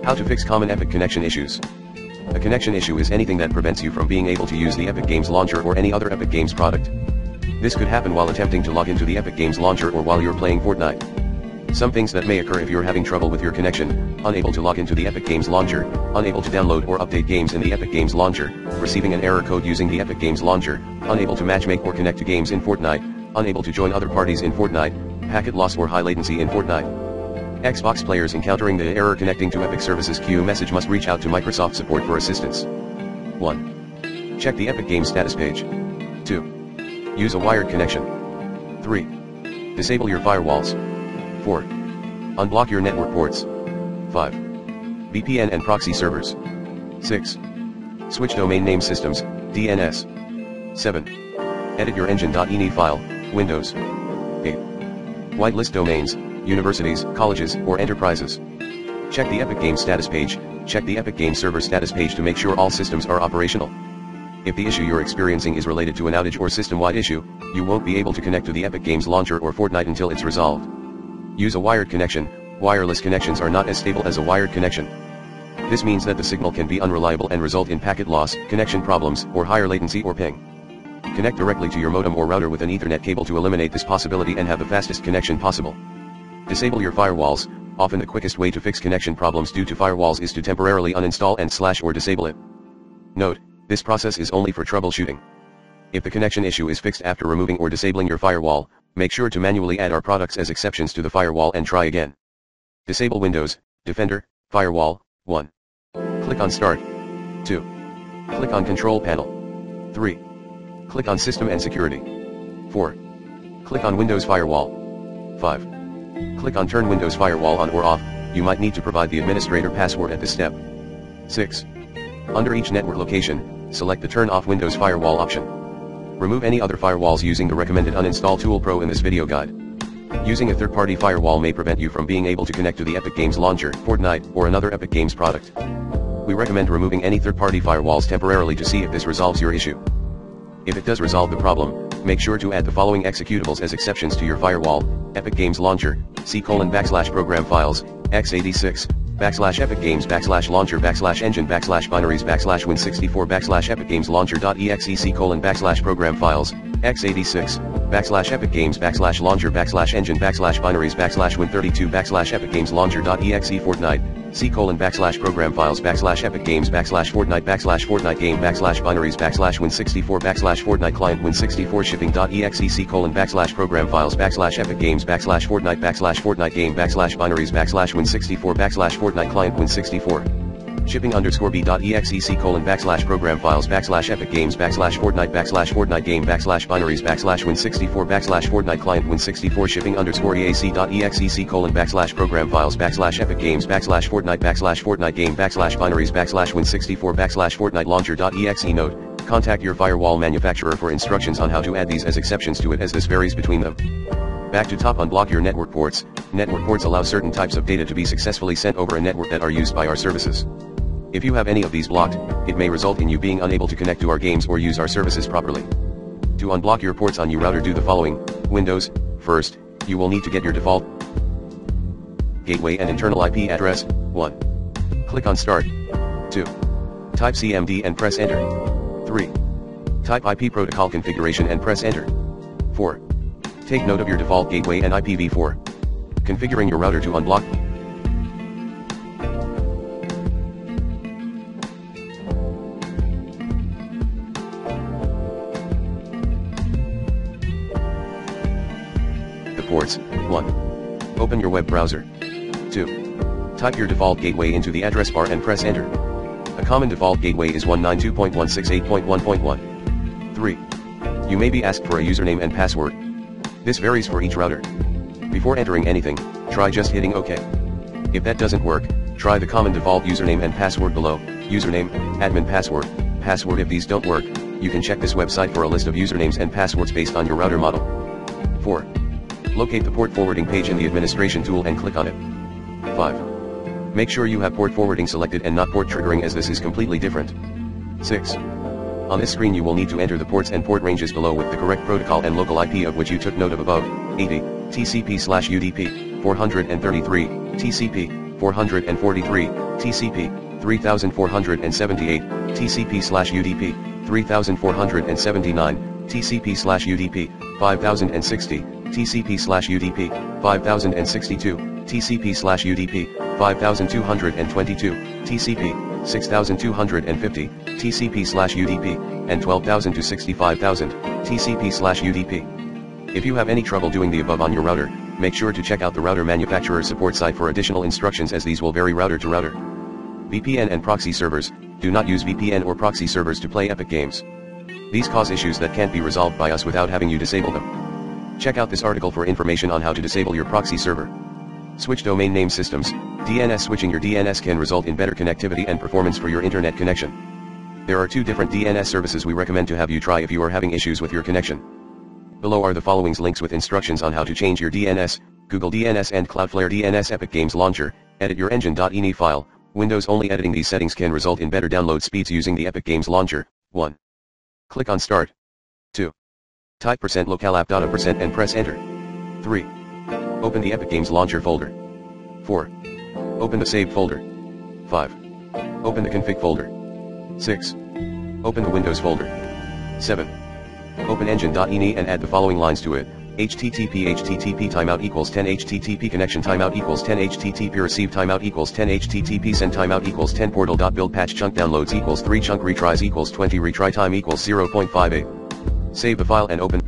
How to fix common Epic connection issues. A connection issue is anything that prevents you from being able to use the Epic Games Launcher or any other Epic Games product. This could happen while attempting to log into the Epic Games Launcher or while you're playing Fortnite. Some things that may occur if you're having trouble with your connection: unable to log into the Epic Games Launcher, unable to download or update games in the Epic Games Launcher, receiving an error code using the Epic Games Launcher, unable to matchmake or connect to games in Fortnite, unable to join other parties in Fortnite, packet loss or high latency in Fortnite. Xbox players encountering the error connecting to Epic Services queue message must reach out to Microsoft support for assistance. 1. Check the Epic Games status page. 2. Use a wired connection. 3. Disable your firewalls. 4. Unblock your network ports. 5. VPN and proxy servers. 6. Switch domain name systems, DNS. 7. Edit your engine.ini file, Windows. 8. Whitelist domains, universities, colleges, or enterprises. Check the Epic Games status page. Check the Epic Games server status page to make sure all systems are operational. If the issue you're experiencing is related to an outage or system-wide issue, you won't be able to connect to the Epic Games Launcher or Fortnite until it's resolved. Use a wired connection. Wireless connections are not as stable as a wired connection. This means that the signal can be unreliable and result in packet loss, connection problems, or higher latency or ping. Connect directly to your modem or router with an Ethernet cable to eliminate this possibility and have the fastest connection possible. Disable your firewalls. Often the quickest way to fix connection problems due to firewalls is to temporarily uninstall and or disable it. Note, this process is only for troubleshooting. If the connection issue is fixed after removing or disabling your firewall, make sure to manually add our products as exceptions to the firewall and try again. Disable Windows, Defender, Firewall. 1. Click on Start. 2. Click on Control Panel. 3. Click on System and Security. 4. Click on Windows Firewall. 5. Click on Turn Windows Firewall on or off. You might need to provide the administrator password at this step. 6. Under each network location, select the Turn Off Windows Firewall option. Remove any other firewalls using the recommended Uninstall Tool Pro in this video guide. Using a third-party firewall may prevent you from being able to connect to the Epic Games Launcher, Fortnite, or another Epic Games product. We recommend removing any third-party firewalls temporarily to see if this resolves your issue. If it does resolve the problem, make sure to add the following executables as exceptions to your firewall: Epic Games Launcher, /program files, x86, /Epic Games /Launcher /Engine /Binaries /Win64 /Epic Games Launcher.exe /program files, x86, /Epic Games /Launcher /Engine /Binaries /Win32 /Epic Games Launcher.exe Fortnite, /program files /Epic Games /Fortnite /Fortnite game /Binaries /Win64 /Fortnite client Win64 shipping.exe /program files /Epic Games /Fortnite /Fortnite game /Binaries /Win64 /Fortnite client Win64 shipping_b.exe /program files /Epic Games /Fortnite /Fortnite game /Binaries /Win64 /Fortnite client Win64 shipping_eac.exe /program files /Epic Games /Fortnite /Fortnite game /Binaries /Win64 /Fortnite launcher.exe note. Contact your firewall manufacturer for instructions on how to add these as exceptions to it, as this varies between them. Back to top. Unblock your network ports. Network ports allow certain types of data to be successfully sent over a network that are used by our services. If you have any of these blocked, it may result in you being unable to connect to our games or use our services properly. To unblock your ports on your router, do the following. Windows. First, you will need to get your default gateway and internal IP address. 1. Click on Start. 2. Type CMD and press Enter. 3. Type IP protocol configuration and press Enter. 4. Take note of your default gateway and IPv4. Configuring your router to unblock. The ports. 1. Open your web browser. 2. Type your default gateway into the address bar and press Enter. A common default gateway is 192.168.1.1. 3. You may be asked for a username and password. This varies for each router. Before entering anything, try just hitting OK. If that doesn't work, try the common default username and password below: username, admin password, password. If these don't work, you can check this website for a list of usernames and passwords based on your router model. 4. Locate the port forwarding page in the administration tool and click on it. 5. Make sure you have port forwarding selected and not port triggering, as this is completely different. 6. On this screen you will need to enter the ports and port ranges below with the correct protocol and local IP of which you took note of above: 80, TCP/UDP, 433, TCP, 443, TCP, 3478, TCP/UDP, 3479, TCP/UDP, 5060, TCP/UDP, 5062, TCP/UDP, 5222, TCP, 6250, TCP/UDP, and 12,000 to 65,000, TCP/UDP. If you have any trouble doing the above on your router, make sure to check out the router manufacturer support site for additional instructions, as these will vary router to router. VPN and proxy servers. Do not use VPN or proxy servers to play Epic Games. These cause issues that can't be resolved by us without having you disable them. Check out this article for information on how to disable your proxy server. Switch domain name systems. DNS switching your DNS can result in better connectivity and performance for your internet connection. There are 2 different DNS services we recommend to have you try if you are having issues with your connection. Below are the following links with instructions on how to change your DNS, Google DNS and Cloudflare DNS. Epic Games Launcher, edit your engine.ini file. Windows only. Editing these settings can result in better download speeds using the Epic Games Launcher. 1. Click on Start. 2. Type %localapp.a% and press Enter. 3. Open the Epic Games Launcher folder. 4. Open the saved folder. 5. Open the config folder. 6. Open the Windows folder. 7. Open engine.ini and add the following lines to it. http timeout equals 10 http connection timeout equals 10 http receive timeout equals 10 http send timeout equals 10 portal.build patch chunk downloads equals 3 chunk retries equals 20 retry time equals 0.58. Save the file and open.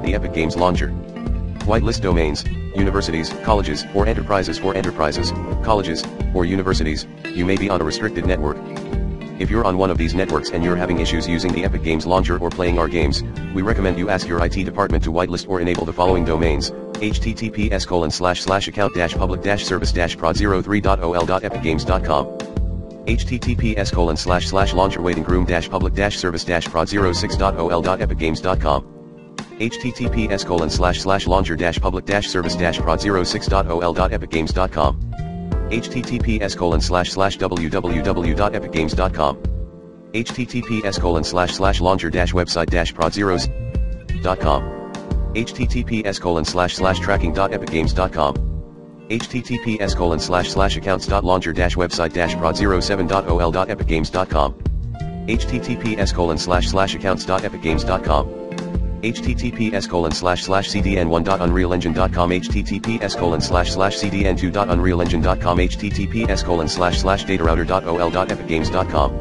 The Epic Games Launcher. Whitelist domains, universities, colleges, or enterprises. For enterprises, colleges, or universities, you may be on a restricted network. If you're on one of these networks and you're having issues using the Epic Games Launcher or playing our games, we recommend you ask your IT department to whitelist or enable the following domains: https://account-public-service-prod03.ol.epicgames.com, https://launcher-public-service-prod06.ol.epicgames.com, https://launcher-public-service-prod06.ol.epicgames.com, https://www.epicgames.com, https://launcher-website-prod06.com, https://tracking.epicgames.com, https://accounts.launcher-website-prod07.ol.epicgames.com, https://accounts.epicgames.com, https://cdn1.unrealengine.com, https://cdn2.unrealengine.com, https://datarouter.ol.epicgames.com,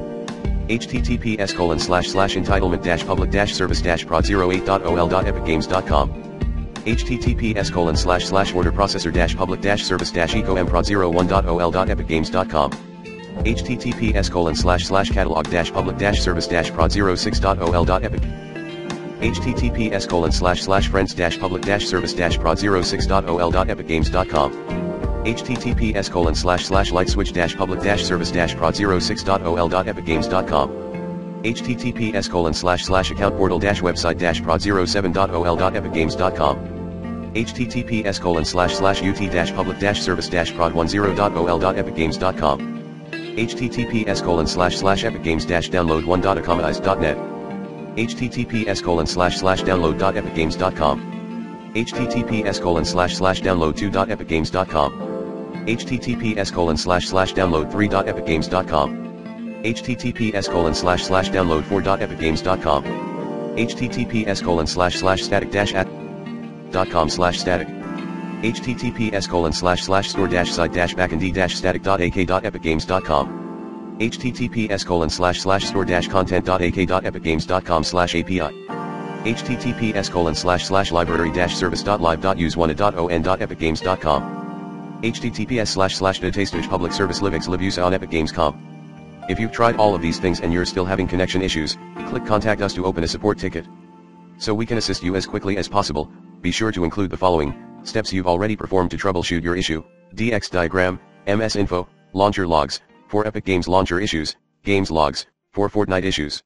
https://entitlement-public-service-prod08.ol.epicgames.com, https://order-processor-public-service-eco-m-prod01.ol.epicgames.com, https://catalog-public-service-prod06.ol.epic, https://friends-public-service-prod06.ol.epicgames.com, https://lightswitch-public-service-prod06.ol.epicgames.com, https://account-portal-website-prod07.ol.epicgames.com, https://ut-public-service-prod10.ol.epicgames.com, https://epicgames-download1.economize.net, https://download.epicgames.com, https://download2.epicgames.com, https://download3.epicgames.com, https://download4.epicgames.com, https://static-at.com/static, https://store-site-backend-static.ak.epicgames.com, https://store-content.ak.epicgames.com/API, https://library-service.live.use1.on.epicgames.com, https://detestage public service livix livusa on epicgames.com. If you've tried all of these things and you're still having connection issues, click contact us to open a support ticket. So we can assist you as quickly as possible. Be sure to include the following steps you've already performed to troubleshoot your issue: DX diagram, MS info, launcher logs, for Epic Games launcher issues, games logs, for Fortnite issues.